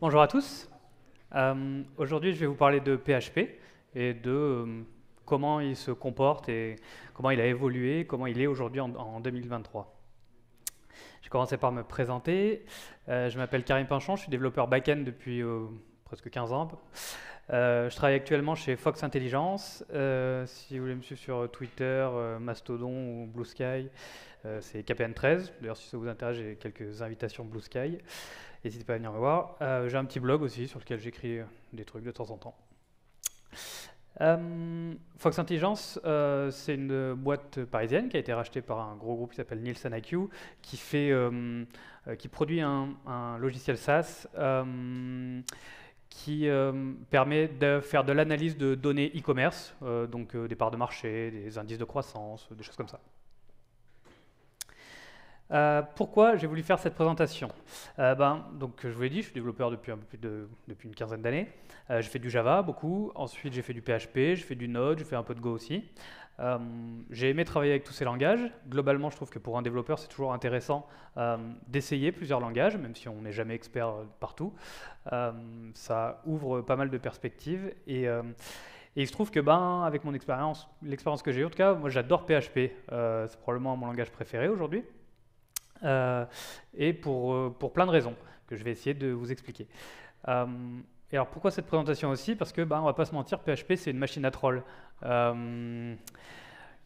Bonjour à tous. Aujourd'hui, je vais vous parler de PHP et de comment il se comporte et comment il a évolué, comment il est aujourd'hui en 2023. Je vais commencer par me présenter. Je m'appelle Karim Pinchon, je suis développeur back-end depuis presque 15 ans. Je travaille actuellement chez Fox Intelligence. Si vous voulez me suivre sur Twitter, Mastodon ou Blue Sky, c'est KPN13. D'ailleurs, si ça vous intéresse, j'ai quelques invitations Blue Sky. N'hésitez pas à venir me voir. J'ai un petit blog aussi sur lequel j'écris des trucs de temps en temps. Fox Intelligence, c'est une boîte parisienne qui a été rachetée par un gros groupe qui s'appelle Nielsen IQ, qui produit un logiciel SaaS qui permet de faire de l'analyse de données e-commerce, donc des parts de marché, des indices de croissance, des choses comme ça. Pourquoi j'ai voulu faire cette présentation? Donc, je vous l'ai dit, je suis développeur depuis une quinzaine d'années. J'ai fait du Java beaucoup, ensuite j'ai fait du PHP, j'ai fait du Node, j'ai fait un peu de Go aussi. J'ai aimé travailler avec tous ces langages. Globalement, je trouve que pour un développeur, c'est toujours intéressant d'essayer plusieurs langages, même si on n'est jamais expert partout. Ça ouvre pas mal de perspectives et il se trouve que, avec mon expérience, l'expérience que j'ai eue, en tout cas, moi j'adore PHP. C'est probablement mon langage préféré aujourd'hui. Et pour plein de raisons que je vais essayer de vous expliquer. Et alors pourquoi cette présentation aussi? Parce que on va pas se mentir, PHP c'est une machine à troll.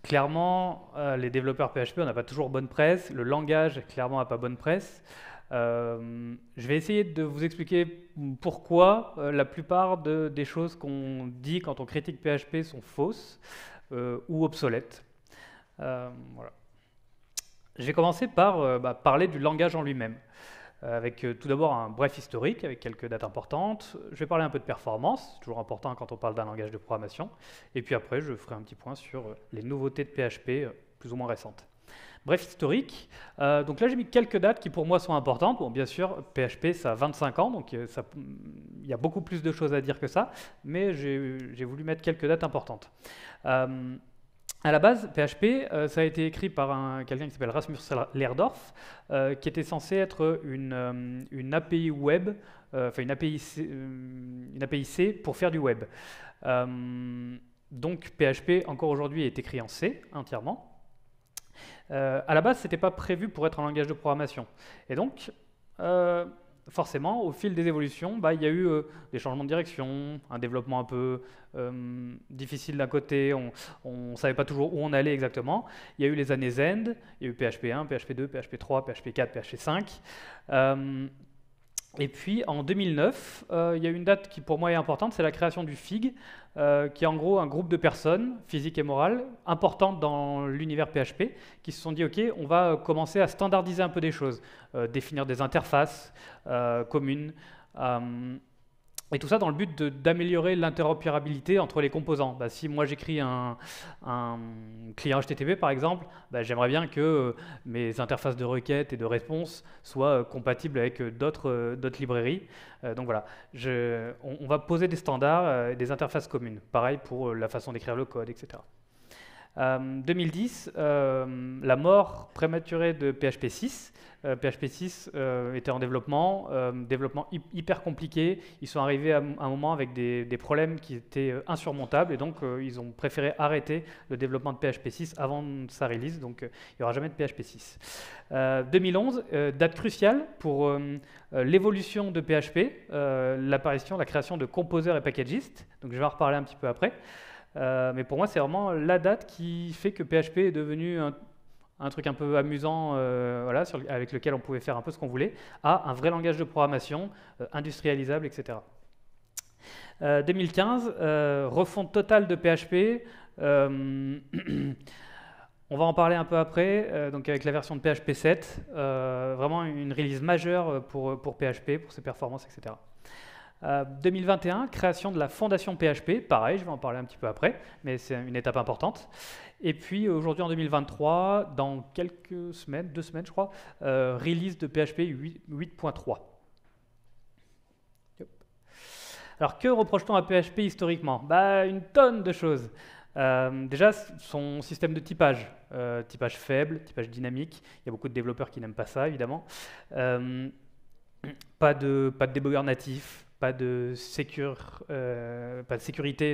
Clairement, les développeurs PHP, on n'a pas toujours bonne presse. Le langage, clairement, n'a pas bonne presse. Je vais essayer de vous expliquer pourquoi la plupart des choses qu'on dit quand on critique PHP sont fausses ou obsolètes. Voilà. Je vais commencer par parler du langage en lui-même, avec tout d'abord un bref historique, avec quelques dates importantes. Je vais parler un peu de performance, c'est toujours important quand on parle d'un langage de programmation. Et puis après, je ferai un petit point sur les nouveautés de PHP plus ou moins récentes. Bref historique, donc là j'ai mis quelques dates qui pour moi sont importantes. Bon, bien sûr, PHP ça a 25 ans, donc il y a beaucoup plus de choses à dire que ça, mais j'ai voulu mettre quelques dates importantes. À la base, PHP, ça a été écrit par quelqu'un qui s'appelle Rasmus Lerdorf, qui était censé être une API web, enfin une API C pour faire du web. Donc PHP, encore aujourd'hui, est écrit en C entièrement. À la base, ce n'était pas prévu pour être un langage de programmation. Et donc, forcément, au fil des évolutions, il y a eu des changements de direction, un développement un peu difficile d'un côté, on ne savait pas toujours où on allait exactement. Il y a eu les années Zend, il y a eu PHP 1, PHP 2, PHP 3, PHP 4, PHP 5. Et puis en 2009, il y a une date qui pour moi est importante, c'est la création du FIG, qui est en gros un groupe de personnes, physiques et morales, importantes dans l'univers PHP, qui se sont dit ok, on va commencer à standardiser un peu des choses, définir des interfaces communes, et tout ça dans le but d'améliorer l'interopérabilité entre les composants. Si moi j'écris un client HTTP par exemple, j'aimerais bien que mes interfaces de requête et de réponse soient compatibles avec d'autres librairies. Donc voilà, on va poser des standards et des interfaces communes. Pareil pour la façon d'écrire le code, etc. 2010, la mort prématurée de PHP 6. PHP 6 était en développement hyper compliqué. Ils sont arrivés à un moment avec des problèmes qui étaient insurmontables et donc ils ont préféré arrêter le développement de PHP 6 avant sa release, donc il n'y aura jamais de PHP 6. 2011, date cruciale pour l'évolution de PHP, l'apparition, la création de composers et packagistes, donc je vais en reparler un petit peu après. Mais pour moi, c'est vraiment la date qui fait que PHP est devenu un truc un peu amusant avec lequel on pouvait faire un peu ce qu'on voulait, à un vrai langage de programmation, industrialisable, etc. 2015, refonte totale de PHP. On va en parler un peu après, donc avec la version de PHP 7, vraiment une release majeure pour PHP, pour ses performances, etc. 2021, création de la fondation PHP, pareil, je vais en parler un petit peu après, mais c'est une étape importante. Et puis aujourd'hui en 2023, dans quelques semaines, 2 semaines je crois, release de PHP 8.3. Alors que reproche-t-on à PHP historiquement? Une tonne de choses. Déjà, son système de typage, typage faible, typage dynamique, il y a beaucoup de développeurs qui n'aiment pas ça évidemment. pas de débugger natif, pas de sécurité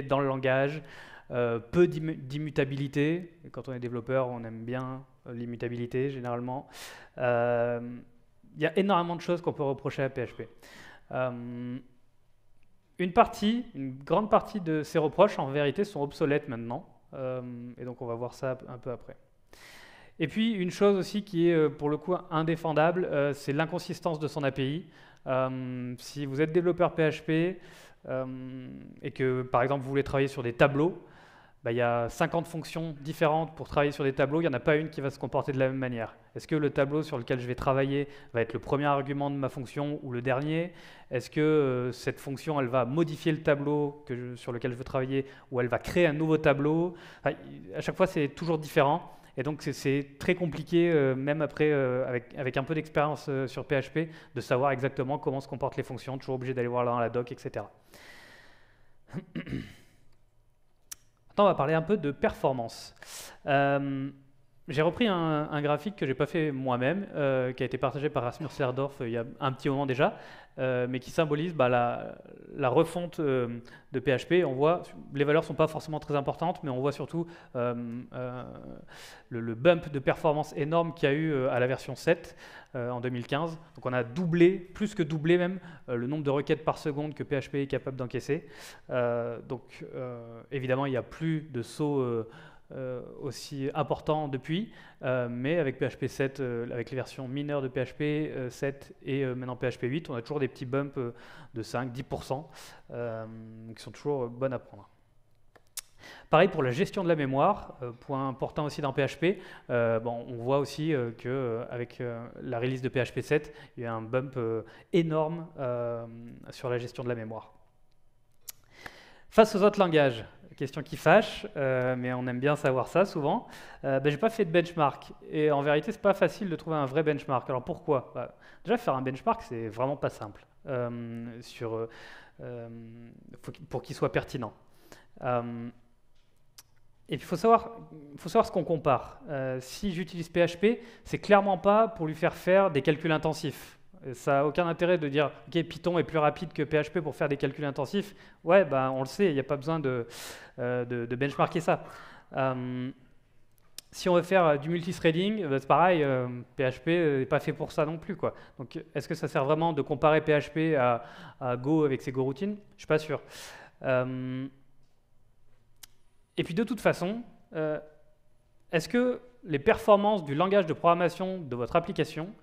dans le langage, peu d'immutabilité. Et quand on est développeur, on aime bien l'immutabilité généralement. Il y a énormément de choses qu'on peut reprocher à PHP. Euh, une grande partie de ces reproches, en vérité, sont obsolètes maintenant. Et donc, on va voir ça un peu après. Et puis, une chose aussi qui est, pour le coup, indéfendable, c'est l'inconsistance de son API. Si vous êtes développeur PHP et que, par exemple, vous voulez travailler sur des tableaux, bah, il y a 50 fonctions différentes pour travailler sur des tableaux, il n'y en a pas une qui va se comporter de la même manière. Est-ce que le tableau sur lequel je vais travailler va être le premier argument de ma fonction ou le dernier? Est-ce que cette fonction, elle va modifier le tableau sur lequel je veux travailler ou elle va créer un nouveau tableau? Enfin, à chaque fois, c'est toujours différent. Et donc, c'est très compliqué, même après, avec un peu d'expérience sur PHP, de savoir exactement comment se comportent les fonctions, toujours obligé d'aller voir dans la doc, etc. Maintenant, on va parler un peu de performance. J'ai repris un graphique que je n'ai pas fait moi-même, qui a été partagé par Rasmus Lerdorf il y a un petit moment déjà, mais qui symbolise la refonte de PHP. On voit, les valeurs ne sont pas forcément très importantes, mais on voit surtout le bump de performance énorme qu'il y a eu à la version 7 en 2015. Donc on a doublé, plus que doublé même, le nombre de requêtes par seconde que PHP est capable d'encaisser. Donc évidemment, il n'y a plus de sauts aussi important depuis, mais avec PHP 7, avec les versions mineures de PHP 7 et maintenant PHP 8, on a toujours des petits bumps de 5-10% qui sont toujours bonnes à prendre. Pareil pour la gestion de la mémoire, point important aussi dans PHP. On voit aussi qu'avec la release de PHP 7, il y a eu un bump énorme sur la gestion de la mémoire. Face aux autres langages, question qui fâche, mais on aime bien savoir ça souvent. Je n'ai pas fait de benchmark et en vérité, c'est pas facile de trouver un vrai benchmark. Alors pourquoi? Déjà, faire un benchmark, c'est vraiment pas simple pour qu'il soit pertinent. Et puis il faut savoir ce qu'on compare. Si j'utilise PHP, c'est clairement pas pour lui faire des calculs intensifs. Ça n'a aucun intérêt de dire ok, Python est plus rapide que PHP pour faire des calculs intensifs. Ouais, on le sait, il n'y a pas besoin de benchmarker ça. Si on veut faire du multithreading, c'est pareil, PHP n'est pas fait pour ça non plus, quoi. Donc est-ce que ça sert vraiment de comparer PHP à Go avec ses Go-routines? Je ne suis pas sûr. Et puis de toute façon, est-ce que les performances du langage de programmation de votre application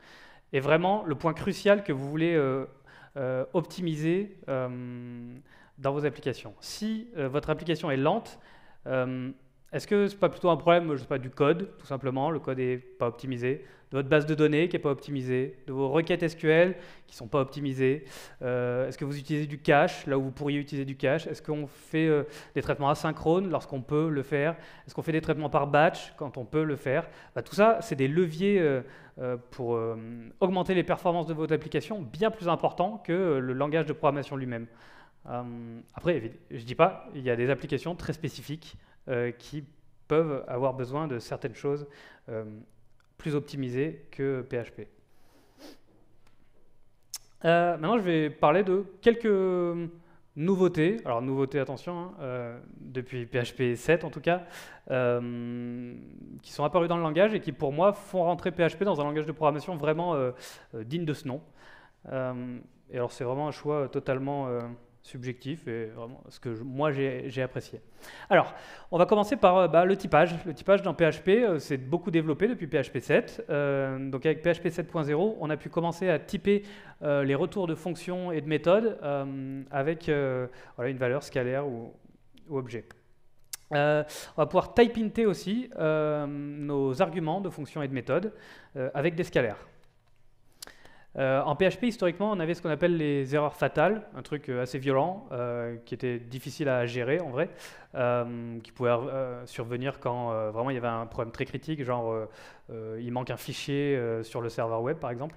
est vraiment le point crucial que vous voulez optimiser dans vos applications? Si votre application est lente, est-ce que ce n'est pas plutôt un problème, je sais pas, du code, tout simplement, le code n'est pas optimisé, de votre base de données qui n'est pas optimisée, de vos requêtes SQL qui ne sont pas optimisées? Est-ce que vous utilisez du cache là où vous pourriez utiliser du cache? Est-ce qu'on fait des traitements asynchrones lorsqu'on peut le faire? Est-ce qu'on fait des traitements par batch quand on peut le faire? Tout ça, c'est des leviers pour augmenter les performances de votre application bien plus importants que le langage de programmation lui-même. Après, je ne dis pas, il y a des applications très spécifiques qui peuvent avoir besoin de certaines choses plus optimisées que PHP. Maintenant, je vais parler de quelques nouveautés. Alors, nouveautés, attention, depuis PHP 7 en tout cas, qui sont apparues dans le langage et qui, pour moi, font rentrer PHP dans un langage de programmation vraiment digne de ce nom. Et alors, c'est vraiment un choix totalement subjectif et vraiment ce que moi j'ai apprécié. Alors, on va commencer par le typage. Le typage dans PHP, c'est beaucoup développé depuis PHP 7. Donc avec PHP 7.0, on a pu commencer à typer les retours de fonctions et de méthodes avec une valeur scalaire ou objet. On va pouvoir type-inter aussi nos arguments de fonctions et de méthodes avec des scalaires. En PHP, historiquement, on avait ce qu'on appelle les erreurs fatales, un truc assez violent, qui était difficile à gérer en vrai, qui pouvait survenir quand vraiment il y avait un problème très critique, genre il manque un fichier sur le serveur web par exemple.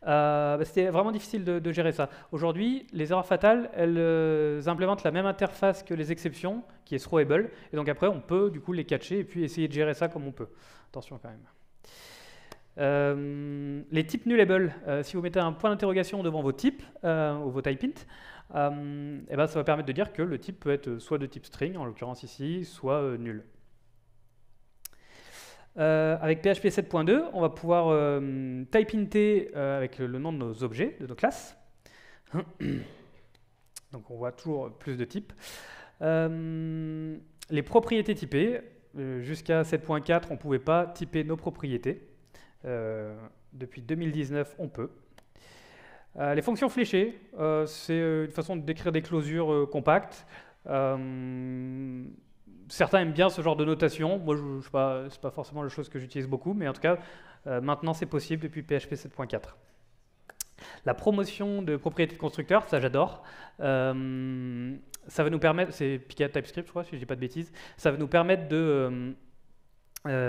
C'était vraiment difficile de gérer ça. Aujourd'hui, les erreurs fatales, elles implémentent la même interface que les exceptions, qui est throwable, et donc après on peut du coup les catcher et puis essayer de gérer ça comme on peut. Attention quand même. Les types nullable, si vous mettez un point d'interrogation devant vos types ou vos type int, et ben ça va permettre de dire que le type peut être soit de type string, en l'occurrence ici, soit nul. Avec PHP 7.2, on va pouvoir type inter avec le nom de nos objets, de nos classes. Donc on voit toujours plus de types. Les propriétés typées, jusqu'à 7.4, on ne pouvait pas typer nos propriétés. Depuis 2019, on peut. Les fonctions fléchées, c'est une façon de décrire des closures compactes. Certains aiment bien ce genre de notation. Moi, c'est pas forcément la chose que j'utilise beaucoup, mais en tout cas, maintenant c'est possible depuis PHP 7.4. La promotion de propriétés de constructeur, ça j'adore. Ça va nous permettre, c'est piqué à TypeScript, je crois, si je ne dis pas de bêtises, ça va nous permettre de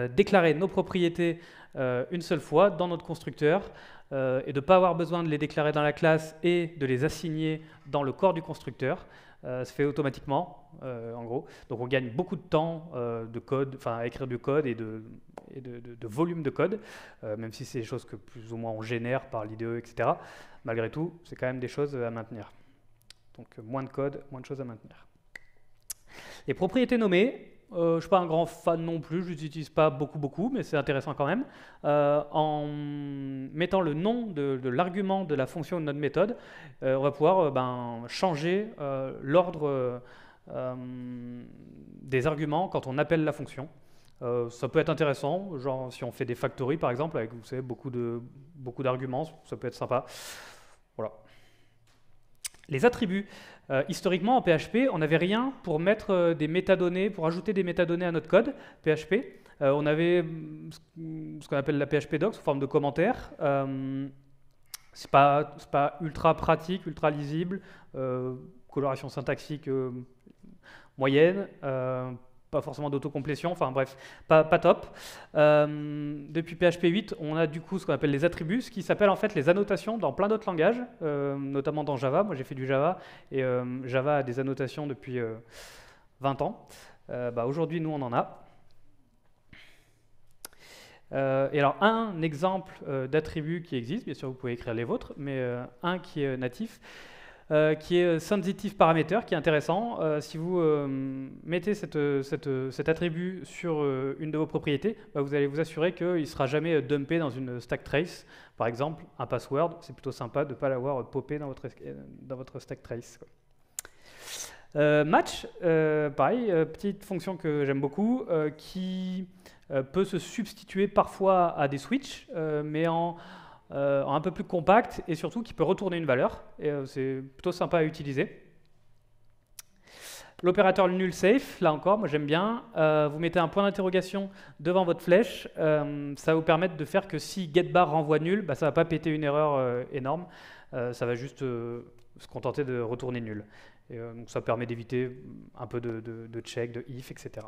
déclarer nos propriétés une seule fois dans notre constructeur et de ne pas avoir besoin de les déclarer dans la classe et de les assigner dans le corps du constructeur. Ça se fait automatiquement, en gros. Donc on gagne beaucoup de temps de code, enfin à écrire du code et de volume de code, même si c'est des choses que plus ou moins on génère par l'IDE, etc. Malgré tout, c'est quand même des choses à maintenir. Donc moins de code, moins de choses à maintenir. Les propriétés nommées, je ne suis pas un grand fan non plus, je ne les utilise pas beaucoup, mais c'est intéressant quand même. En mettant le nom de l'argument de la fonction de notre méthode, on va pouvoir changer l'ordre des arguments quand on appelle la fonction. Ça peut être intéressant, genre si on fait des factories par exemple, avec vous savez, beaucoup d'arguments, ça peut être sympa. Voilà. Les attributs. Historiquement, en PHP, on n'avait rien pour mettre des métadonnées, pour ajouter des métadonnées à notre code PHP. On avait ce qu'on appelle la PHP doc sous forme de commentaires. C'est pas ultra pratique, ultra lisible. Coloration syntaxique moyenne. Pas forcément d'autocomplétion, enfin bref, pas top. Depuis PHP 8, on a du coup ce qu'on appelle les attributs, ce qui s'appelle en fait les annotations dans plein d'autres langages, notamment dans Java. Moi j'ai fait du Java, et Java a des annotations depuis 20 ans. Aujourd'hui, nous on en a. Et alors un exemple d'attribut qui existe, bien sûr vous pouvez écrire les vôtres, mais un qui est natif, qui est sensitive parameter, qui est intéressant. Si vous mettez cet attribut sur une de vos propriétés, vous allez vous assurer qu'il ne sera jamais dumpé dans une stack trace. Par exemple, un password, c'est plutôt sympa de ne pas l'avoir popé dans votre stack trace, quoi. Match, pareil, petite fonction que j'aime beaucoup, qui peut se substituer parfois à des switches, mais en un peu plus compact et surtout qui peut retourner une valeur. Et c'est plutôt sympa à utiliser. L'opérateur nul safe, là encore, moi j'aime bien. Vous mettez un point d'interrogation devant votre flèche. Ça va vous permettre de faire que si getBar renvoie nul, ça ne va pas péter une erreur énorme. Ça va juste se contenter de retourner nul. Et, donc ça permet d'éviter un peu de check, de if, etc.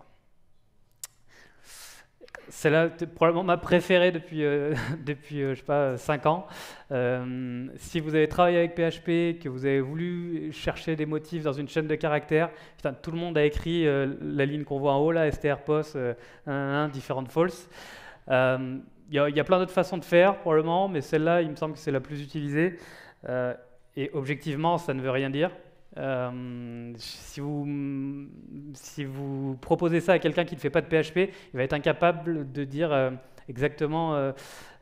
Celle-là, c'est probablement ma préférée depuis je sais pas, 5 ans. Si vous avez travaillé avec PHP, que vous avez voulu chercher des motifs dans une chaîne de caractères, putain, tout le monde a écrit la ligne qu'on voit en haut, là, strpost, different false. Il y a plein d'autres façons de faire, probablement, mais celle-là, il me semble que c'est la plus utilisée. Et objectivement, ça ne veut rien dire. Si vous proposez ça à quelqu'un qui ne fait pas de PHP, il va être incapable de dire exactement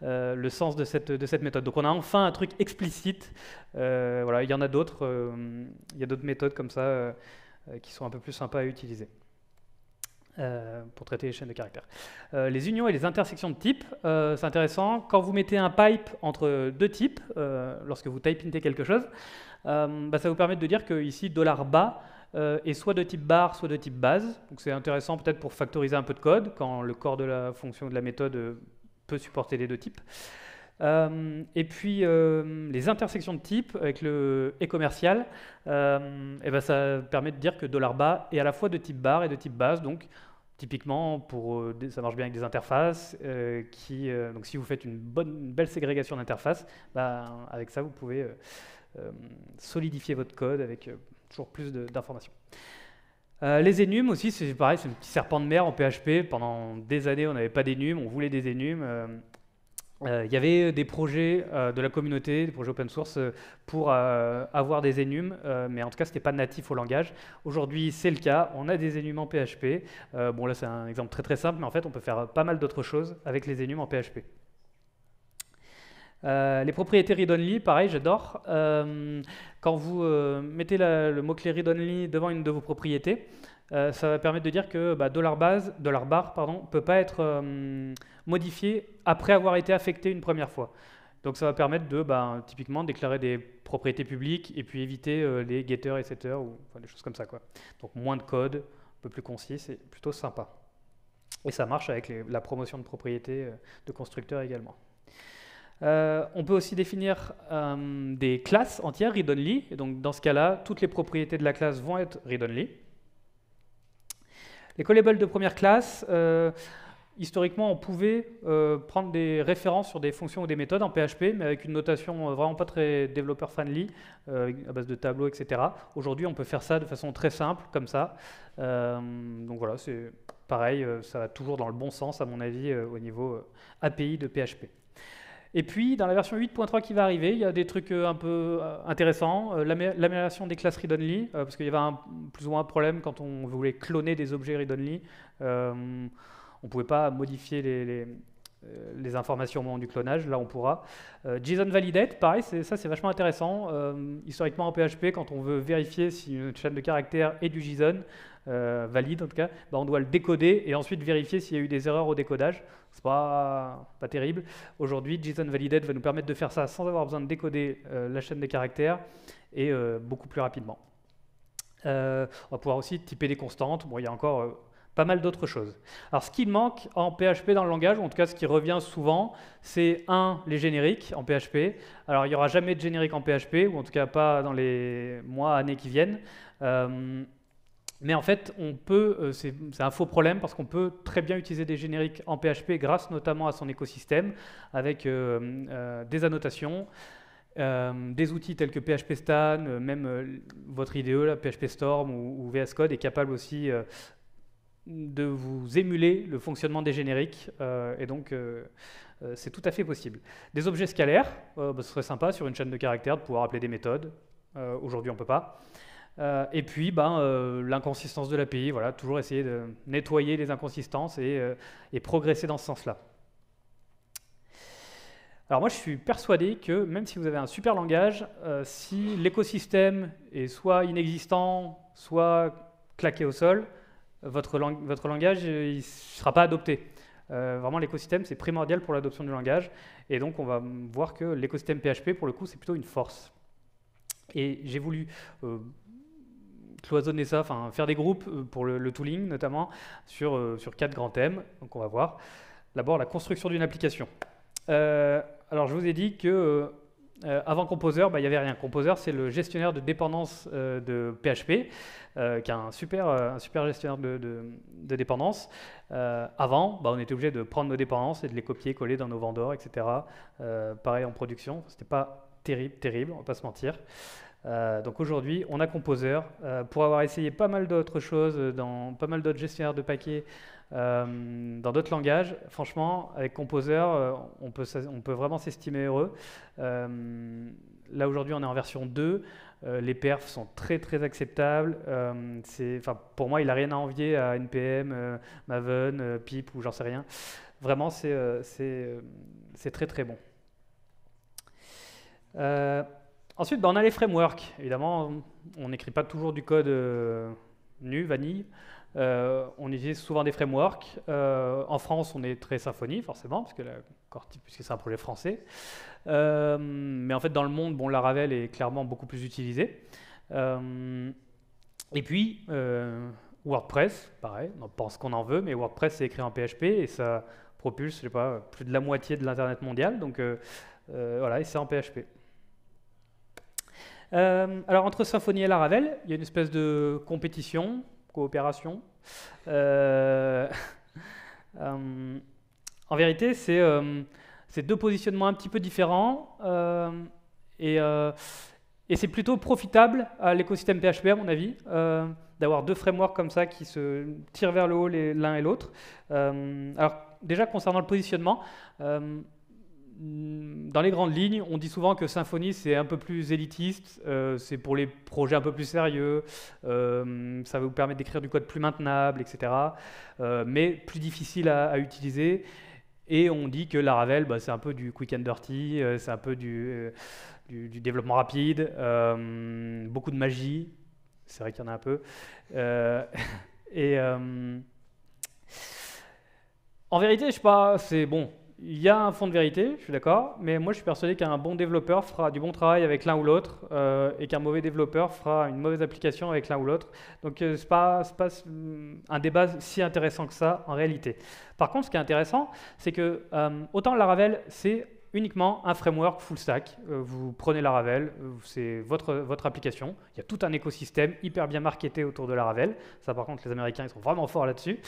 le sens de cette méthode. Donc on a enfin un truc explicite. Voilà, il y en a d'autres. Il y a d'autres méthodes comme ça qui sont un peu plus sympas à utiliser pour traiter les chaînes de caractères. Les unions et les intersections de types, c'est intéressant. Quand vous mettez un pipe entre deux types, lorsque vous type intez quelque chose, ça vous permet de dire que ici $bas est soit de type bar, soit de type base. Donc c'est intéressant peut-être pour factoriser un peu de code quand le corps de la fonction ou de la méthode peut supporter les deux types. Et puis les intersections de type avec le et commercial, ça permet de dire que $bas est à la fois de type bar et de type base. Donc typiquement, ça marche bien avec des interfaces. Donc si vous faites une belle ségrégation d'interfaces, avec ça vous pouvez solidifier votre code avec toujours plus d'informations. Les enums aussi, c'est pareil, c'est un petit serpent de mer en PHP. Pendant des années, on n'avait pas d'enum, on voulait des enums. Il y avait des projets de la communauté, des projets open source pour avoir des enums, mais en tout cas, ce n'était pas natif au langage. Aujourd'hui, c'est le cas. On a des enums en PHP. Bon, là, c'est un exemple très très simple, mais en fait, on peut faire pas mal d'autres choses avec les enums en PHP. Les propriétés read-only, pareil, j'adore. Quand vous mettez le mot-clé read-only devant une de vos propriétés, ça va permettre de dire que $bar, pardon, ne peut pas être modifié après avoir été affecté une première fois. Donc ça va permettre de typiquement déclarer des propriétés publiques et puis éviter les getters et setters ou enfin, des choses comme ça, quoi. Donc moins de code, un peu plus concis, c'est plutôt sympa. Et ça marche avec la promotion de propriétés de constructeurs également. On peut aussi définir des classes entières read-only. Et donc dans ce cas-là, toutes les propriétés de la classe vont être read-only. Les callables de première classe, historiquement, on pouvait prendre des références sur des fonctions ou des méthodes en PHP, mais avec une notation vraiment pas très développeur-friendly, à base de tableaux, etc. Aujourd'hui, on peut faire ça de façon très simple, comme ça. Donc voilà, c'est pareil, ça va toujours dans le bon sens, à mon avis, au niveau API de PHP. Et puis, dans la version 8.3 qui va arriver, il y a des trucs un peu intéressants. L'amélioration des classes read-only, parce qu'il y avait plus ou moins un problème quand on voulait cloner des objets read-only. On ne pouvait pas modifier les informations au moment du clonage. Là, on pourra. JSON validate, pareil, ça c'est vachement intéressant. Historiquement, en PHP, quand on veut vérifier si une chaîne de caractères est du JSON, valide en tout cas, on doit le décoder et ensuite vérifier s'il y a eu des erreurs au décodage. C'est pas terrible. Aujourd'hui, JSON Validate va nous permettre de faire ça sans avoir besoin de décoder la chaîne des caractères et beaucoup plus rapidement. On va pouvoir aussi typer des constantes. Bon, il y a encore pas mal d'autres choses. Alors, ce qui manque en PHP dans le langage, ou en tout cas ce qui revient souvent, c'est les génériques en PHP. Alors, il n'y aura jamais de générique en PHP, ou en tout cas pas dans les mois, années qui viennent. Mais en fait, c'est un faux problème parce qu'on peut très bien utiliser des génériques en PHP grâce notamment à son écosystème avec des annotations, des outils tels que PHP Stan, même votre IDE, là, PHP Storm ou VS Code est capable aussi de vous émuler le fonctionnement des génériques et donc c'est tout à fait possible. Des objets scalaires, ce serait sympa sur une chaîne de caractères de pouvoir appeler des méthodes. Aujourd'hui, on ne peut pas. Et puis, l'inconsistance de l'API, voilà, toujours essayer de nettoyer les inconsistances et progresser dans ce sens-là. Alors moi, je suis persuadé que même si vous avez un super langage, si l'écosystème est soit inexistant, soit claqué au sol, votre langage il ne sera pas adopté. Vraiment, l'écosystème, c'est primordial pour l'adoption du langage. Et donc, on va voir que l'écosystème PHP, pour le coup, c'est plutôt une force. Et j'ai voulu cloisonner ça, enfin faire des groupes pour le tooling notamment sur 4 grands thèmes. Donc on va voir. D'abord la construction d'une application. Alors je vous ai dit que avant Composer, il n'y avait rien. Composer, c'est le gestionnaire de dépendance de PHP, qui est un super gestionnaire de dépendance. Avant, on était obligé de prendre nos dépendances et de les copier, coller dans nos vendors, etc. Pareil en production, c'était pas terrible, on va pas se mentir. Donc aujourd'hui, on a Composer. Pour avoir essayé pas mal d'autres choses dans pas mal d'autres gestionnaires de paquets dans d'autres langages, franchement, avec Composer, on peut vraiment s'estimer heureux. Là aujourd'hui, on est en version 2. Les perfs sont très très acceptables. Pour moi, il n'a rien à envier à NPM, Maven, Pip ou j'en sais rien. Vraiment, c'est très très bon. Ensuite, on a les frameworks. Évidemment, on n'écrit pas toujours du code nu, vanille. On utilise souvent des frameworks. En France, on est très Symfony, forcément, puisque c'est un projet français. Mais en fait, dans le monde, Laravel est clairement beaucoup plus utilisé. Et puis, WordPress, pareil, on pense qu'on en veut, mais WordPress, c'est écrit en PHP et ça propulse, je sais pas, plus de la moitié de l'Internet mondial. Donc, voilà, et c'est en PHP. Alors entre Symfony et Laravel, il y a une espèce de compétition, coopération. En vérité, c'est deux positionnements un petit peu différents et c'est plutôt profitable à l'écosystème PHP, à mon avis, d'avoir deux frameworks comme ça qui se tirent vers le haut l'un et l'autre. Alors déjà, concernant le positionnement, dans les grandes lignes, on dit souvent que Symfony c'est un peu plus élitiste, c'est pour les projets un peu plus sérieux, ça va vous permettre d'écrire du code plus maintenable, etc. Mais plus difficile à utiliser. Et on dit que Laravel, bah, c'est un peu du quick and dirty, c'est un peu du développement rapide, beaucoup de magie, c'est vrai qu'il y en a un peu. Euh, et en vérité, je sais pas, c'est bon. Il y a un fond de vérité, je suis d'accord, mais moi je suis persuadé qu'un bon développeur fera du bon travail avec l'un ou l'autre, et qu'un mauvais développeur fera une mauvaise application avec l'un ou l'autre. Donc c'est pas un débat si intéressant que ça en réalité. Par contre, ce qui est intéressant, c'est que autant Laravel, c'est uniquement un framework full stack. Vous prenez Laravel, c'est votre application. Il y a tout un écosystème hyper bien marketé autour de Laravel. Ça, par contre, les Américains, ils sont vraiment forts là-dessus.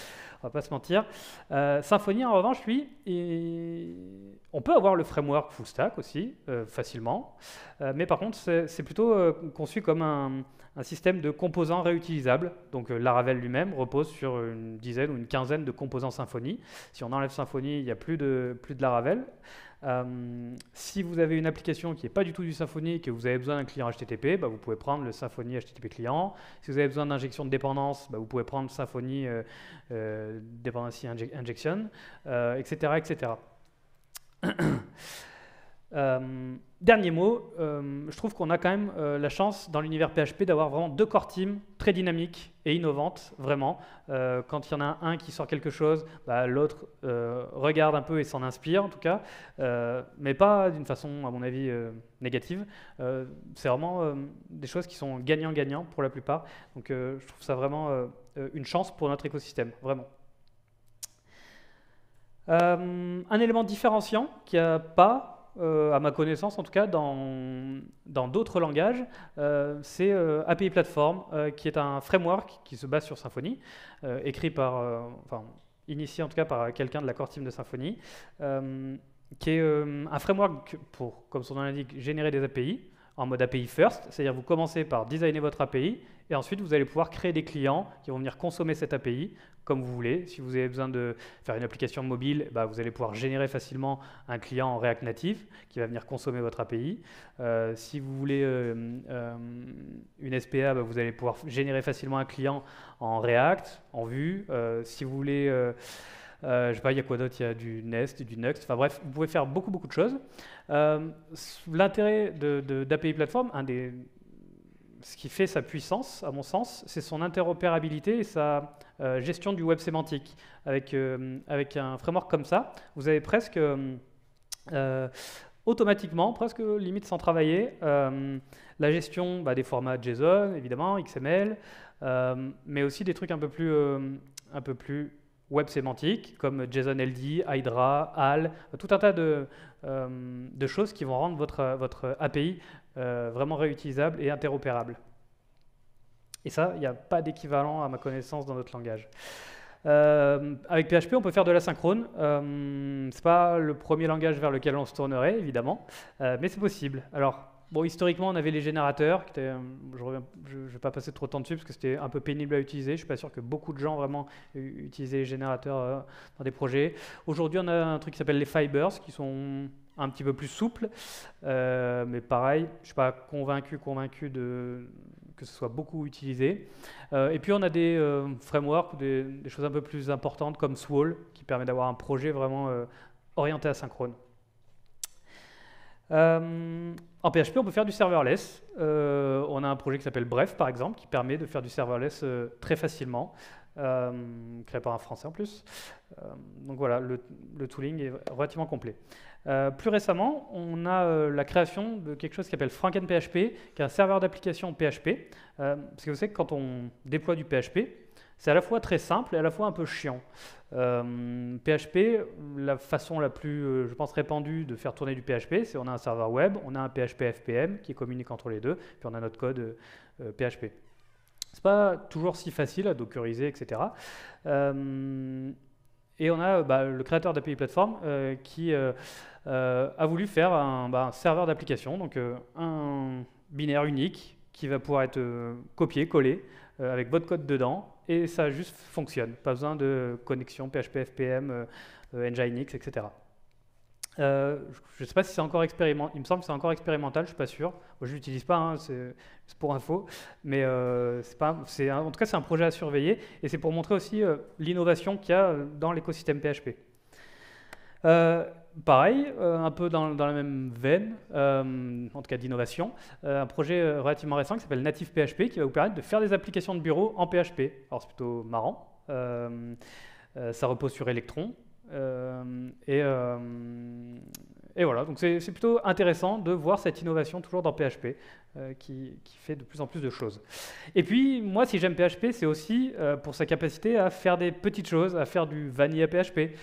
On va pas se mentir. Symfony, en revanche, lui, on peut avoir le framework full stack aussi, facilement. Mais par contre, c'est plutôt conçu comme un système de composants réutilisables. Donc Laravel lui-même repose sur une dizaine ou une quinzaine de composants Symfony. Si on enlève Symfony, il n'y a plus de Laravel. Si vous avez une application qui n'est pas du tout du Symfony et que vous avez besoin d'un client HTTP, bah, vous pouvez prendre le Symfony HTTP client. Si vous avez besoin d'injection de dépendance, bah, vous pouvez prendre Symfony Dependency Injection, etc., etc. Dernier mot, je trouve qu'on a quand même la chance dans l'univers PHP d'avoir vraiment deux core teams très dynamiques et innovantes, vraiment. Quand il y en a un qui sort quelque chose, bah, l'autre regarde un peu et s'en inspire en tout cas, mais pas d'une façon à mon avis négative. C'est vraiment des choses qui sont gagnant-gagnant pour la plupart, donc je trouve ça vraiment une chance pour notre écosystème, vraiment. Un élément différenciant qu'il n'y a pas, à ma connaissance en tout cas, dans d'autres langages, c'est API Platform, qui est un framework qui se base sur Symfony, écrit enfin, initié en tout cas par quelqu'un de la core team de Symfony, qui est un framework pour, comme son nom l'indique, générer des API en mode API first, c'est-à-dire vous commencez par designer votre API et ensuite vous allez pouvoir créer des clients qui vont venir consommer cette API comme vous voulez. Si vous avez besoin de faire une application mobile, bah, vous allez pouvoir générer facilement un client en React Native qui va venir consommer votre API. Si vous voulez une SPA, bah, vous allez pouvoir générer facilement un client en React, en Vue. Si vous voulez je sais pas, il y a quoi d'autre? Il y a du Nest, du Nuxt. Enfin bref, vous pouvez faire beaucoup de choses. L'intérêt d'API Platform, ce qui fait sa puissance, à mon sens, c'est son interopérabilité et sa gestion du web sémantique. Avec un framework comme ça, vous avez presque automatiquement, presque limite sans travailler, la gestion des formats JSON, évidemment, XML, mais aussi des trucs un peu plus web sémantique, comme JSON LD, Hydra, HAL, tout un tas de choses qui vont rendre votre API vraiment réutilisable et interopérable. Et ça, il n'y a pas d'équivalent à ma connaissance dans notre langage. Avec PHP, on peut faire de l'asynchrone. Ce n'est pas le premier langage vers lequel on se tournerait, évidemment, mais c'est possible. Alors, bon, historiquement, on avait les générateurs. Je ne vais pas passer trop de temps dessus parce que c'était un peu pénible à utiliser. Je ne suis pas sûr que beaucoup de gens vraiment utilisaient les générateurs dans des projets. Aujourd'hui, on a un truc qui s'appelle les fibers, qui sont un petit peu plus souples. Mais pareil, je ne suis pas convaincu que ce soit beaucoup utilisé. Et puis, on a des frameworks, des choses un peu plus importantes comme Swall, qui permet d'avoir un projet vraiment orienté asynchrone. En PHP, on peut faire du serverless. On a un projet qui s'appelle Bref, par exemple, qui permet de faire du serverless très facilement, créé par un Français en plus. Donc voilà, le tooling est relativement complet. Plus récemment, on a la création de quelque chose qui s'appelle FrankenPHP, qui est un serveur d'application PHP. Parce que vous savez que quand on déploie du PHP, c'est à la fois très simple et à la fois un peu chiant. PHP, la façon la plus, je pense, répandue de faire tourner du PHP, c'est on a un serveur web, on a un PHP FPM qui communique entre les deux, puis on a notre code PHP. C'est pas toujours si facile à dockeriser, etc. Et on a le créateur d'API Platform qui a voulu faire un serveur d'application, donc un binaire unique qui va pouvoir être copié, collé, avec votre code dedans, et ça juste fonctionne. Pas besoin de connexion PHP, FPM, Nginx, etc. Je ne sais pas si c'est encore expérimental. Il me semble que c'est encore expérimental, je ne suis pas sûr. Moi, je l'utilise pas, hein, c'est pour info. Mais en tout cas, c'est un projet à surveiller. Et c'est pour montrer aussi l'innovation qu'il y a dans l'écosystème PHP. Euh, Pareil, un peu dans la même veine, en tout cas d'innovation, un projet relativement récent qui s'appelle Native PHP qui va vous permettre de faire des applications de bureau en PHP. Alors c'est plutôt marrant. Ça repose sur Electron. Et voilà, donc c'est plutôt intéressant de voir cette innovation toujours dans PHP qui fait de plus en plus de choses. Et puis, moi, si j'aime PHP, c'est aussi pour sa capacité à faire des petites choses, à faire du vanilla PHP.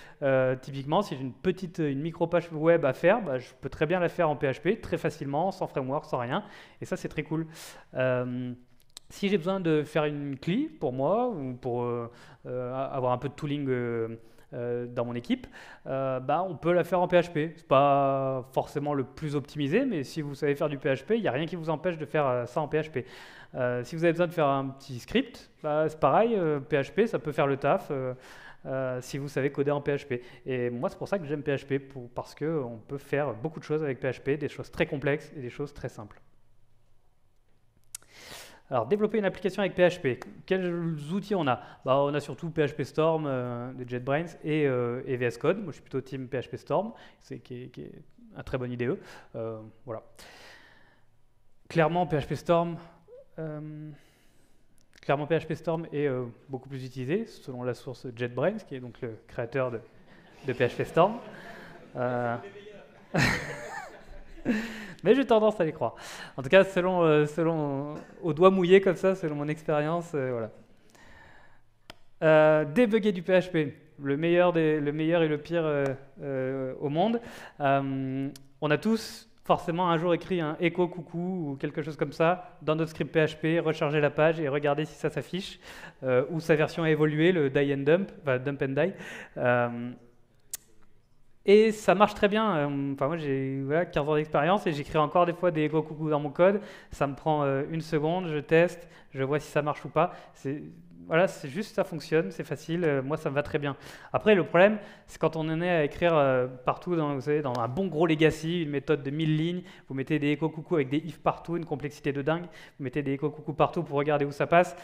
Typiquement, si j'ai une micro-page web à faire, bah, je peux très bien la faire en PHP, très facilement, sans framework, sans rien. Et ça, c'est très cool. Si j'ai besoin de faire une CLI pour moi, ou pour avoir un peu de tooling dans mon équipe, bah, on peut la faire en PHP. C'est pas forcément le plus optimisé, mais si vous savez faire du PHP, il n'y a rien qui vous empêche de faire ça en PHP. Si vous avez besoin de faire un petit script, bah, c'est pareil, PHP, ça peut faire le taf si vous savez coder en PHP. Et moi, c'est pour ça que j'aime PHP, parce qu'on peut faire beaucoup de choses avec PHP, des choses très complexes et des choses très simples. Alors, développer une application avec PHP, quels outils on a? Bah, on a surtout PHP Storm de JetBrains et VS Code. Moi, je suis plutôt team PHP Storm, qui est un très bon IDE. Voilà. Clairement, PHP Storm est beaucoup plus utilisé, selon la source JetBrains, qui est donc le créateur de PHP Storm. Mais j'ai tendance à les croire. En tout cas, selon au doigt mouillé comme ça, selon mon expérience, voilà. Débugger du PHP, le meilleur et le pire au monde. On a tous forcément un jour écrit un echo coucou ou quelque chose comme ça dans notre script PHP, recharger la page et regarder si ça s'affiche, ou sa version a évolué, le die and dump, enfin dump and die. Et ça marche très bien. Enfin, moi, j'ai 15 ans d'expérience et j'écris encore des fois des echo coucou dans mon code. Ça me prend une seconde, je teste, je vois si ça marche ou pas. Voilà, c'est juste, ça fonctionne, c'est facile. Moi, ça me va très bien. Après, le problème, c'est quand on en est à écrire partout, vous savez, dans un bon gros legacy, une méthode de 1000 lignes, vous mettez des echo coucou avec des if partout, une complexité de dingue. Vous mettez des echo coucou partout pour regarder où ça passe.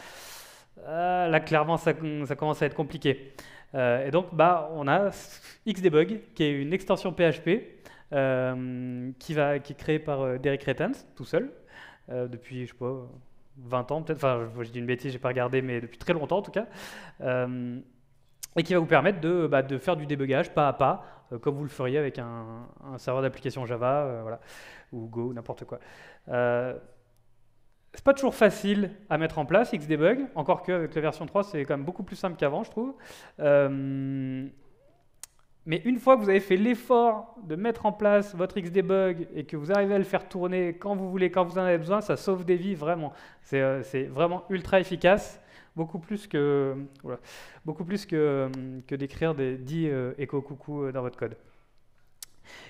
Là, clairement, ça commence à être compliqué. Et donc, bah, on a Xdebug, qui est une extension PHP qui est créée par Derek Rettens, tout seul, depuis, je sais pas, 20 ans peut-être, enfin, je dis une bêtise, j'ai pas regardé, mais depuis très longtemps en tout cas, et qui va vous permettre de faire du débugage pas à pas, comme vous le feriez avec un serveur d'application Java, voilà, ou Go, ou n'importe quoi. C'est pas toujours facile à mettre en place, Xdebug, encore qu'avec la version 3, c'est quand même beaucoup plus simple qu'avant, je trouve. Mais une fois que vous avez fait l'effort de mettre en place votre Xdebug et que vous arrivez à le faire tourner quand vous voulez, quand vous en avez besoin, ça sauve des vies, vraiment. C'est vraiment ultra efficace, beaucoup plus que d'écrire des 10 echo coucou dans votre code.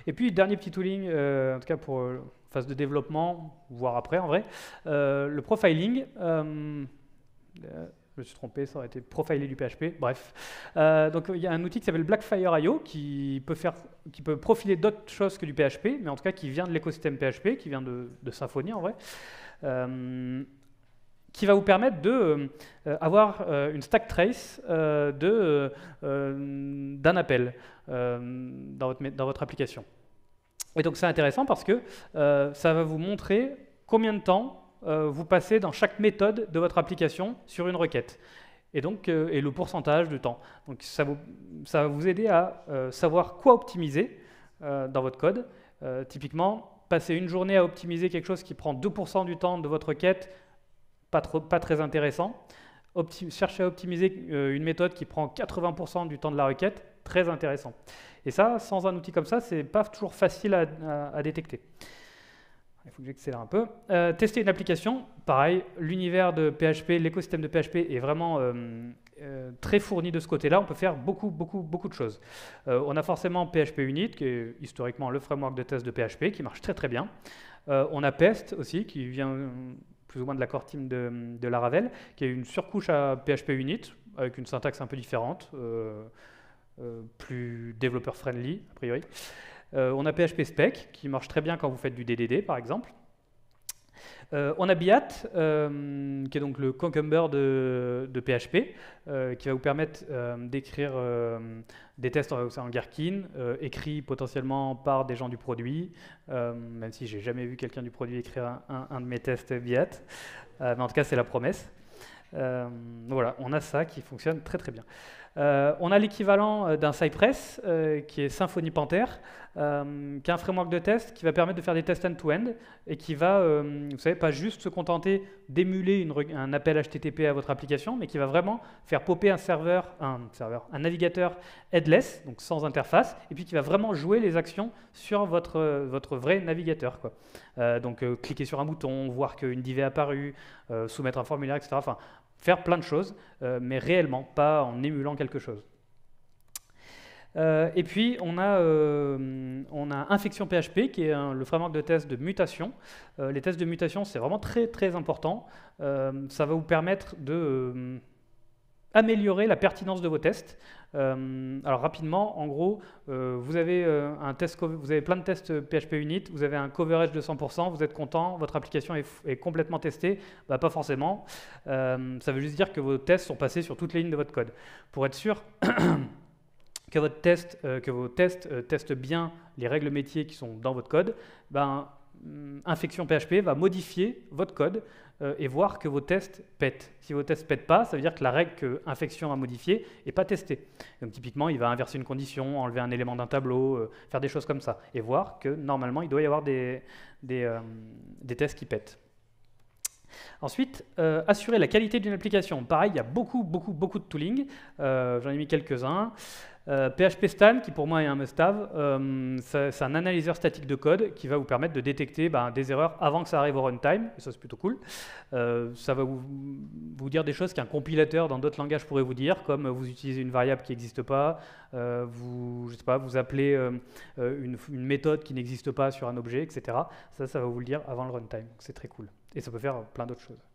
Et puis, dernier petit tooling, en tout cas pour phase de développement, voire après en vrai, le profiling. Je me suis trompé, ça aurait été profiler du PHP, bref. Donc il y a un outil qui s'appelle Blackfire.io qui peut profiler d'autres choses que du PHP, mais en tout cas qui vient de l'écosystème PHP, qui vient de Symfony en vrai, qui va vous permettre d'avoir une stack trace d'un appel dans votre application. Et donc c'est intéressant parce que ça va vous montrer combien de temps vous passez dans chaque méthode de votre application sur une requête. Et donc et le pourcentage de temps. Donc ça va vous aider à savoir quoi optimiser dans votre code. Typiquement, passer une journée à optimiser quelque chose qui prend 2% du temps de votre requête, pas très intéressant. Chercher à optimiser une méthode qui prend 80% du temps de la requête, très intéressant. Et ça, sans un outil comme ça, c'est pas toujours facile à détecter. Il faut que j'accélère un peu. Tester une application, pareil, l'univers de PHP, l'écosystème de PHP est vraiment très fourni de ce côté-là. On peut faire beaucoup de choses. On a forcément PHP Unit, qui est historiquement le framework de test de PHP, qui marche très bien. On a Pest aussi, qui vient plus ou moins de la core team de Laravel, qui est une surcouche à PHP Unit, avec une syntaxe un peu différente, plus développeur friendly, a priori. On a PHP Spec, qui marche très bien quand vous faites du DDD, par exemple. On a Biat, qui est donc le Cucumber de PHP, qui va vous permettre d'écrire des tests en Gherkin, écrits potentiellement par des gens du produit, même si j'ai jamais vu quelqu'un du produit écrire un de mes tests Biat, mais en tout cas c'est la promesse. Voilà, on a ça qui fonctionne très très bien. On a l'équivalent d'un Cypress qui est Symfony Panther, qui est un framework de test qui va permettre de faire des tests end-to-end et qui va, vous savez, pas juste se contenter d'émuler un appel HTTP à votre application, mais qui va vraiment faire popper un navigateur headless, donc sans interface, et puis qui va vraiment jouer les actions sur votre vrai navigateur, quoi. Donc cliquer sur un bouton, voir qu'une div est apparue, soumettre un formulaire, etc. Enfin, faire plein de choses, mais réellement, pas en émulant quelque chose. Et puis, on a Infection PHP, qui est le framework de test de mutation. Les tests de mutation, c'est vraiment très, très important. Ça va vous permettre de améliorer la pertinence de vos tests. Alors rapidement, en gros, vous avez plein de tests PHP Unit, vous avez un coverage de 100%, vous êtes content, votre application est complètement testée. Bah, pas forcément. Ça veut juste dire que vos tests sont passés sur toutes les lignes de votre code. Pour être sûr que vos tests testent bien les règles métiers qui sont dans votre code, ben, Infection PHP va modifier votre code et voir que vos tests pètent. Si vos tests ne pètent pas, ça veut dire que la règle que Infection a modifiée n'est pas testée. Donc typiquement, il va inverser une condition, enlever un élément d'un tableau, faire des choses comme ça, et voir que normalement, il doit y avoir des tests qui pètent. Ensuite, assurer la qualité d'une application. Pareil, il y a beaucoup de tooling. J'en ai mis quelques-uns. PHP Stan, qui pour moi est un must-have, c'est un analyseur statique de code qui va vous permettre de détecter des erreurs avant que ça arrive au runtime, et ça c'est plutôt cool. Ça va vous dire des choses qu'un compilateur dans d'autres langages pourrait vous dire, comme vous utilisez une variable qui n'existe pas, vous appelez une méthode qui n'existe pas sur un objet, etc. Ça va vous le dire avant le runtime, c'est très cool. Et ça peut faire plein d'autres choses.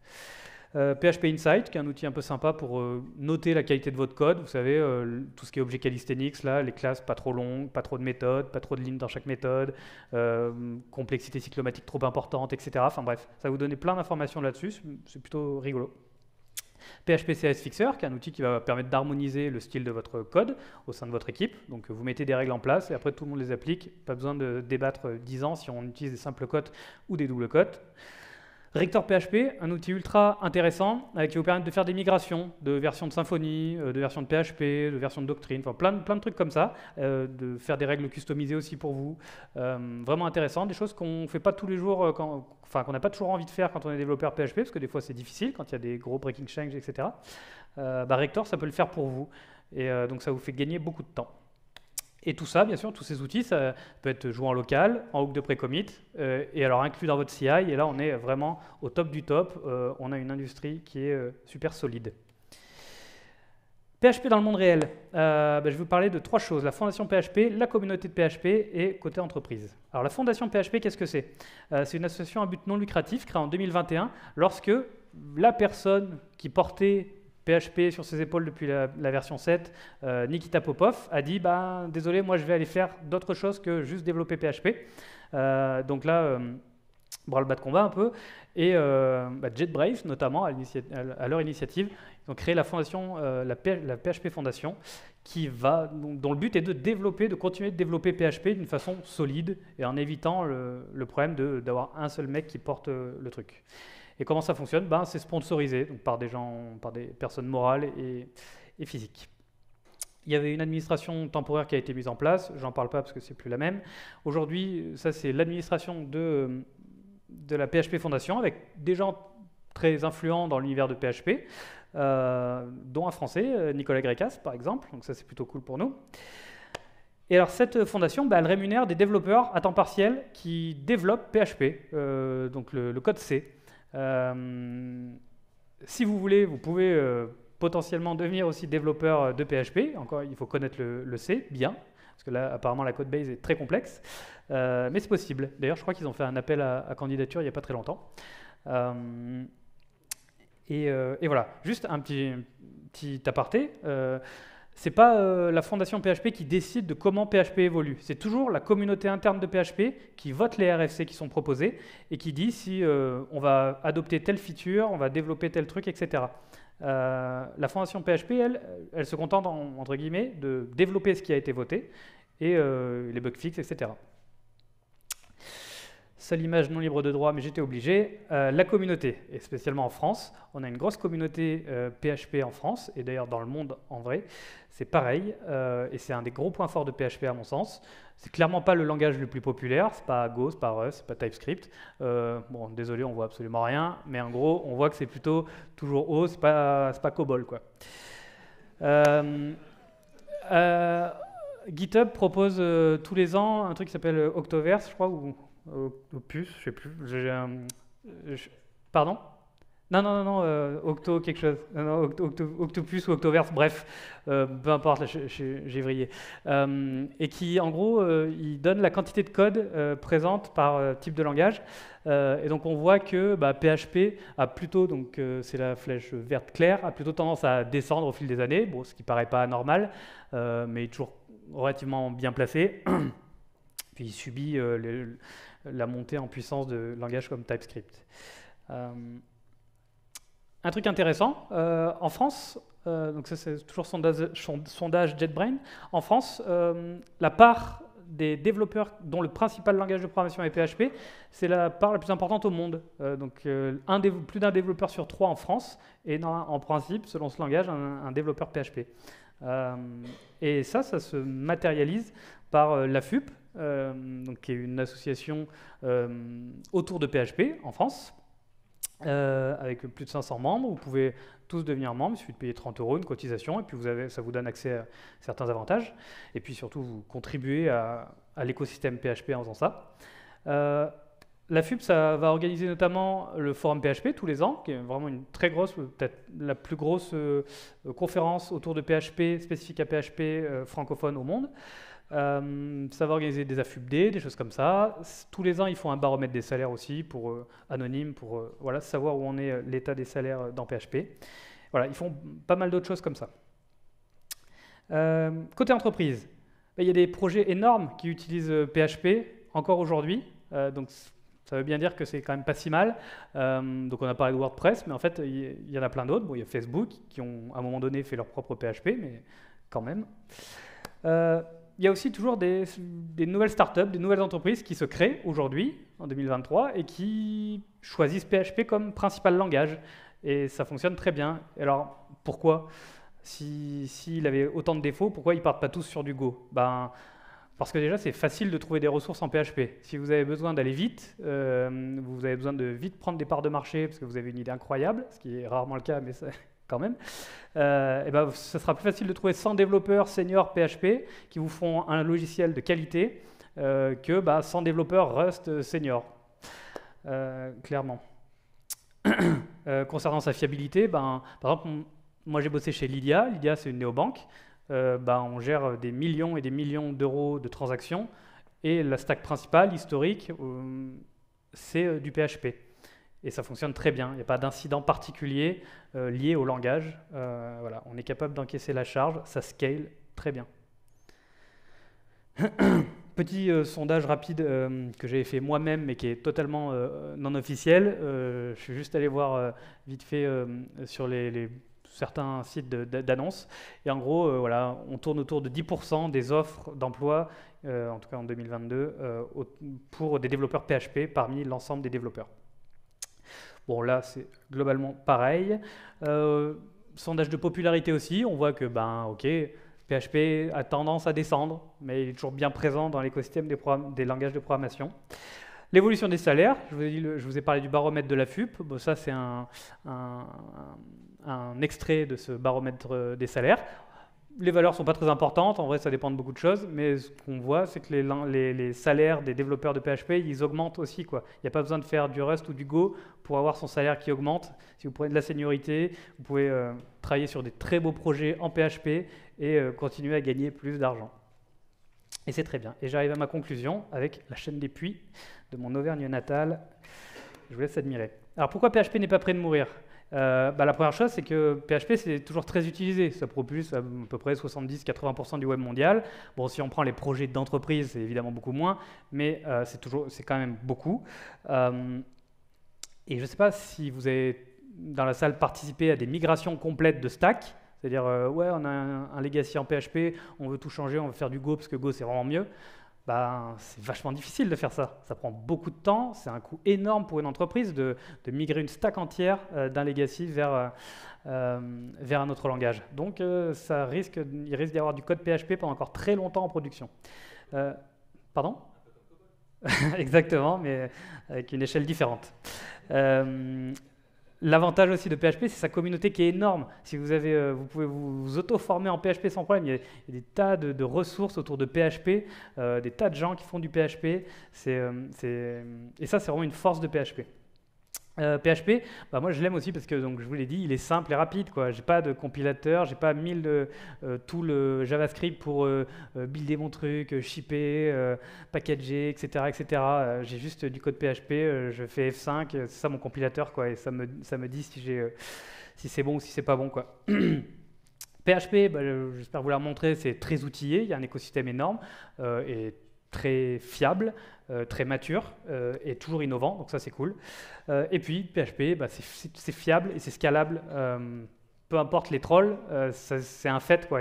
PHP Insight, qui est un outil un peu sympa pour noter la qualité de votre code. Vous savez, tout ce qui est objet calisthenics, là, les classes pas trop longues, pas trop de méthodes, pas trop de lignes dans chaque méthode, complexité cyclomatique trop importante, etc. Enfin bref, ça va vous donner plein d'informations là-dessus, c'est plutôt rigolo. PHP CS Fixer, qui est un outil qui va permettre d'harmoniser le style de votre code au sein de votre équipe. Donc vous mettez des règles en place et après tout le monde les applique. Pas besoin de débattre 10 ans si on utilise des simples cotes ou des doubles cotes. Rector PHP, un outil ultra intéressant qui vous permet de faire des migrations de versions de Symfony, de versions de PHP, de versions de Doctrine, enfin plein de trucs comme ça, de faire des règles customisées aussi pour vous. Vraiment intéressant, des choses qu'on ne fait pas tous les jours, qu'on n'a pas toujours envie de faire quand on est développeur PHP, parce que des fois c'est difficile quand il y a des gros breaking change, etc. Rector, ça peut le faire pour vous, et donc ça vous fait gagner beaucoup de temps. Et tout ça, bien sûr, tous ces outils, ça peut être joué en local, en hook de pré-commit, et alors inclus dans votre CI, et là on est vraiment au top du top, on a une industrie qui est super solide. PHP dans le monde réel, je vais vous parler de 3 choses, la fondation PHP, la communauté de PHP et côté entreprise. Alors la fondation PHP, qu'est-ce que c'est? C'est une association à but non lucratif créée en 2021, lorsque la personne qui portait PHP sur ses épaules depuis la version 7, Nikita Popov a dit désolé, moi je vais aller faire d'autres choses que juste développer PHP. Donc là, branle-bas de combat un peu. Et JetBrains, notamment, à leur initiative, ils ont créé la fondation, la PHP Foundation, dont le but est de continuer de développer PHP d'une façon solide et en évitant le problème d'avoir un seul mec qui porte le truc. Et comment ça fonctionne? C'est sponsorisé donc par des personnes morales et physiques. Il y avait une administration temporaire qui a été mise en place, j'en parle pas parce que c'est plus la même. Aujourd'hui, ça c'est l'administration de la PHP Foundation avec des gens très influents dans l'univers de PHP, dont un Français, Nicolas Grécas par exemple, donc ça c'est plutôt cool pour nous. Et alors cette fondation, elle rémunère des développeurs à temps partiel qui développent PHP, donc le code C. Si vous voulez, vous pouvez potentiellement devenir aussi développeur de PHP. Encore, il faut connaître le C bien, parce que là, apparemment, la code base est très complexe, mais c'est possible. D'ailleurs, je crois qu'ils ont fait un appel à candidature il n'y a pas très longtemps. Et voilà, juste un petit aparté. c'est pas la fondation PHP qui décide de comment PHP évolue. C'est toujours la communauté interne de PHP qui vote les RFC qui sont proposés et qui dit si on va adopter telle feature, on va développer tel truc, etc. La fondation PHP, elle se contente, entre guillemets, de développer ce qui a été voté et les bug fixes, etc. Seule image non libre de droit, mais j'étais obligé. La communauté, et spécialement en France, on a une grosse communauté PHP en France, et d'ailleurs dans le monde en vrai, c'est pareil, et c'est un des gros points forts de PHP à mon sens. C'est clairement pas le langage le plus populaire, c'est pas Go, c'est pas Rust, c'est pas TypeScript. Bon, désolé, on voit absolument rien, mais en gros, on voit que c'est plutôt toujours haut, c'est pas COBOL, quoi. GitHub propose tous les ans un truc qui s'appelle Octoverse, je crois, ou Opus, je sais plus. Pardon? Non, Octo quelque chose. Non, Octopus ou Octoverse, bref, peu importe, là, j'ai vrillé. Et qui, en gros, il donne la quantité de code présente par type de langage. Et donc, on voit que PHP a plutôt, donc c'est la flèche verte claire, a plutôt tendance à descendre au fil des années, bon, ce qui paraît pas anormal, mais toujours relativement bien placé. Puis il subit la montée en puissance de langages comme TypeScript. Un truc intéressant, en France, donc ça c'est toujours sondage JetBrains, en France, la part des développeurs dont le principal langage de programmation est PHP, c'est la part la plus importante au monde. Donc plus d'un développeur sur 3 en France est en principe, selon ce langage, un développeur PHP. Et ça se matérialise par la FUP, donc, qui est une association autour de PHP en France, avec plus de 500 membres. Vous pouvez tous devenir membre, il suffit de payer 30 € une cotisation, et puis ça vous donne accès à certains avantages. Et puis surtout, vous contribuez à l'écosystème PHP en faisant ça. La FUP, ça va organiser notamment le forum PHP tous les ans, qui est vraiment une très grosse, peut-être la plus grosse conférence autour de PHP, spécifique à PHP francophone au monde. Ça va organiser des AFUPD, des choses comme ça. Tous les ans, ils font un baromètre des salaires aussi, anonyme, pour voilà, savoir où en est l'état des salaires dans PHP. Voilà, ils font pas mal d'autres choses comme ça. Côté entreprise, il y a des projets énormes qui utilisent PHP encore aujourd'hui. Donc ça veut bien dire que c'est quand même pas si mal. Donc on a parlé de WordPress, mais en fait, il y en a plein d'autres. Bon, il y a Facebook qui ont à un moment donné fait leur propre PHP, mais quand même. Il y a aussi toujours des nouvelles startups, des nouvelles entreprises qui se créent aujourd'hui, en 2023, et qui choisissent PHP comme principal langage. Et ça fonctionne très bien. Alors, pourquoi? S'il avait autant de défauts, pourquoi ils ne partent pas tous sur du Go? Parce que déjà, c'est facile de trouver des ressources en PHP. Si vous avez besoin d'aller vite, vous avez besoin de vite prendre des parts de marché, parce que vous avez une idée incroyable, ce qui est rarement le cas, mais quand même, ce sera plus facile de trouver 100 développeurs seniors PHP qui vous font un logiciel de qualité que 100 développeurs Rust seniors, clairement. Concernant sa fiabilité, par exemple, moi j'ai bossé chez Lydia. Lydia, c'est une néobanque. On gère des millions et des millions d'euros de transactions et la stack principale, historique, c'est du PHP. Et ça fonctionne très bien, il n'y a pas d'incident particulier lié au langage. Voilà, on est capable d'encaisser la charge, ça scale très bien. Petit sondage rapide que j'avais fait moi-même, mais qui est totalement non officiel. Je suis juste allé voir vite fait sur certains sites d'annonces. Et en gros, voilà, on tourne autour de 10% des offres d'emploi, en tout cas en 2022, pour des développeurs PHP parmi l'ensemble des développeurs. Bon, là, c'est globalement pareil. Sondage de popularité aussi, on voit que, PHP a tendance à descendre, mais il est toujours bien présent dans l'écosystème des langages de programmation. L'évolution des salaires, je vous ai parlé du baromètre de la FUP. Bon, ça, c'est un extrait de ce baromètre des salaires. Les valeurs ne sont pas très importantes, en vrai ça dépend de beaucoup de choses, mais ce qu'on voit c'est que les salaires des développeurs de PHP, ils augmentent aussi, quoi. Il n'y a pas besoin de faire du Rust ou du Go pour avoir son salaire qui augmente. Si vous prenez de la seniorité, vous pouvez travailler sur des très beaux projets en PHP et continuer à gagner plus d'argent. Et c'est très bien. Et j'arrive à ma conclusion avec la chaîne des puits de mon Auvergne natale. Je vous laisse admirer. Alors pourquoi PHP n'est pas prêt de mourir? La première chose, c'est que PHP, c'est toujours très utilisé. Ça propulse à peu près 70-80% du web mondial. Bon, si on prend les projets d'entreprise, c'est évidemment beaucoup moins, mais c'est quand même beaucoup. Euh, et je ne sais pas si vous avez, dans la salle, participé à des migrations complètes de stack. C'est-à-dire, ouais, on a un legacy en PHP, on veut tout changer, on veut faire du Go parce que Go, c'est vraiment mieux. C'est vachement difficile de faire ça. Ça prend beaucoup de temps, c'est un coût énorme pour une entreprise de migrer une stack entière d'un legacy vers un autre langage. Donc il risque d'y avoir du code PHP pendant encore très longtemps en production. Euh, Pardon? Exactement, mais avec une échelle différente. Euh, L'avantage aussi de PHP, c'est sa communauté qui est énorme. Si vous pouvez vous auto-former en PHP sans problème. Il y a des tas de ressources autour de PHP, des tas de gens qui font du PHP. Et ça, c'est vraiment une force de PHP. PHP, moi je l'aime aussi parce que, donc, je vous l'ai dit, il est simple et rapide, quoi. J'ai pas de compilateur, j'ai pas tout le JavaScript pour builder mon truc, shipper, packager, etc., etc. J'ai juste du code PHP, je fais F5, c'est ça mon compilateur, quoi, et ça me dit si c'est bon ou si c'est pas bon, quoi. PHP, j'espère vous la montrer, c'est très outillé, il y a un écosystème énorme et très fiable, très mature et toujours innovant, donc ça c'est cool. Et puis PHP, c'est fiable et c'est scalable, peu importe les trolls, c'est un fait, quoi.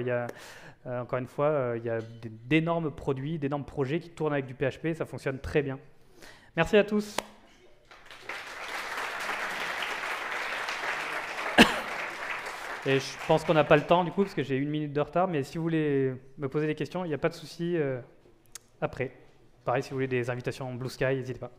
Encore une fois, il y a d'énormes produits, d'énormes projets qui tournent avec du PHP, ça fonctionne très bien. Merci à tous. Et je pense qu'on n'a pas le temps du coup, parce que j'ai 1 minute de retard, mais si vous voulez me poser des questions, il n'y a pas de souci après. Pareil, si vous voulez des invitations en Blue Sky, n'hésitez pas.